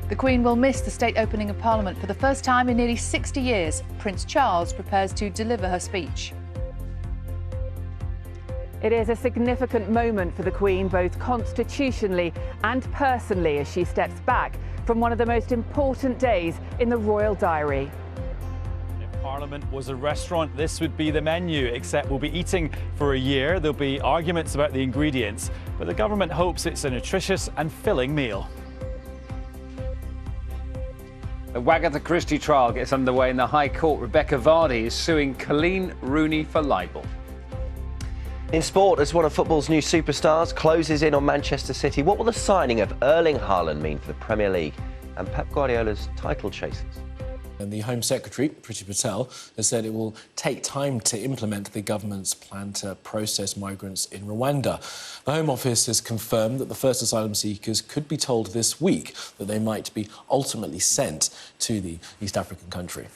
The Queen will miss the state opening of Parliament for the first time in nearly 60 years. Prince Charles prepares to deliver her speech. It is a significant moment for the Queen, both constitutionally and personally, as she steps back from one of the most important days in the royal diary. If Parliament was a restaurant, this would be the menu, except we'll be eating for a year. There'll be arguments about the ingredients, but the government hopes it's a nutritious and filling meal. The Wagatha Christie trial gets underway in the High Court. Rebecca Vardy is suing Colleen Rooney for libel. In sport, as one of football's new superstars closes in on Manchester City, what will the signing of Erling Haaland mean for the Premier League and Pep Guardiola's title chasers? And the Home Secretary, Priti Patel, has said it will take time to implement the government's plan to process migrants in Rwanda. The Home Office has confirmed that the first asylum seekers could be told this week that they might be ultimately sent to the East African country.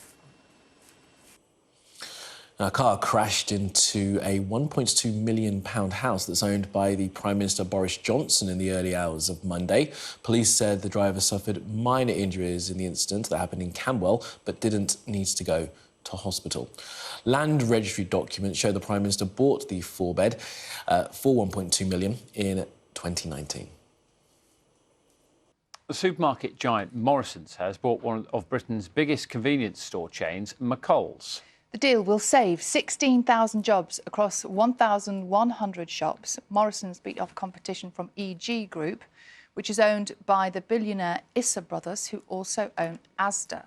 A car crashed into a £1.2 million house that's owned by the Prime Minister Boris Johnson in the early hours of Monday. Police said the driver suffered minor injuries in the incident that happened in Camwell, but didn't need to go to hospital. Land registry documents show the Prime Minister bought the four-bed for £1.2 million in 2019. The supermarket giant Morrisons has bought one of Britain's biggest convenience store chains, McColl's. The deal will save 16,000 jobs across 1,100 shops. Morrisons beat off competition from EG Group, which is owned by the billionaire Issa brothers, who also own Asda.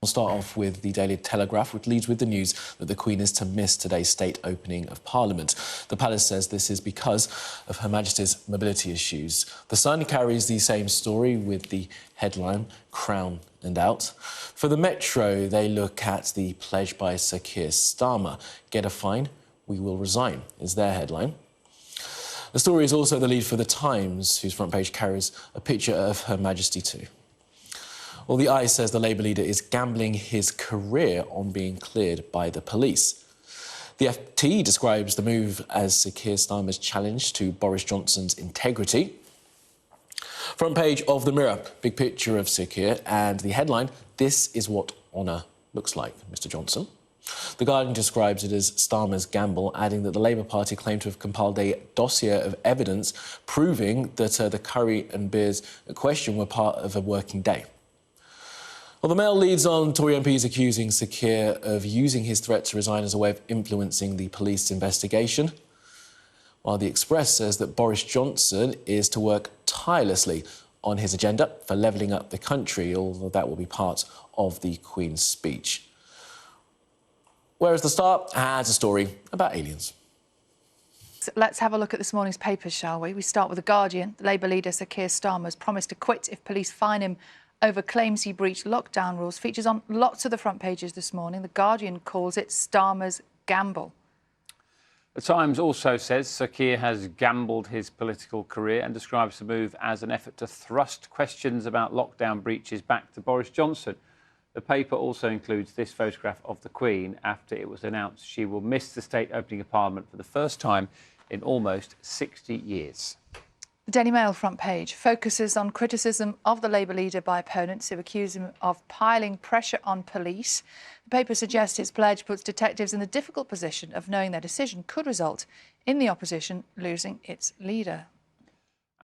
We'll start off with the Daily Telegraph, which leads with the news that the Queen is to miss today's state opening of Parliament. The Palace says this is because of Her Majesty's mobility issues. The Sun carries the same story with the headline, Crown and Out. For the Metro, they look at the pledge by Sir Keir Starmer. Get a fine, we will resign, is their headline. The story is also the lead for The Times, whose front page carries a picture of Her Majesty too. Well, the Eye says the Labour leader is gambling his career on being cleared by the police. The FT describes the move as Sir Keir Starmer's challenge to Boris Johnson's integrity. Front page of the Mirror, big picture of Sir Keir, and the headline, "This is what honour looks like, Mr Johnson." The Guardian describes it as Starmer's gamble, adding that the Labour Party claimed to have compiled a dossier of evidence proving that the curry and beers at question were part of a working day. Well, the Mail leads on Tory MPs accusing Sir Keir of using his threat to resign as a way of influencing the police investigation, while the Express says that Boris Johnson is to work tirelessly on his agenda for levelling up the country, although that will be part of the Queen's speech. Whereas The Star has a story about aliens. Let's have a look at this morning's papers, shall we? We start with The Guardian. The Labour leader, Sir Keir Starmer, has promised to quit if police fine him over claims he breached lockdown rules. Features on lots of the front pages this morning. The Guardian calls it Starmer's gamble. The Times also says Sir Keir has gambled his political career and describes the move as an effort to thrust questions about lockdown breaches back to Boris Johnson. The paper also includes this photograph of the Queen after it was announced she will miss the state opening of Parliament for the first time in almost 60 years. The Daily Mail front page focuses on criticism of the Labour leader by opponents who accuse him of piling pressure on police. The paper suggests its pledge puts detectives in the difficult position of knowing their decision could result in the opposition losing its leader.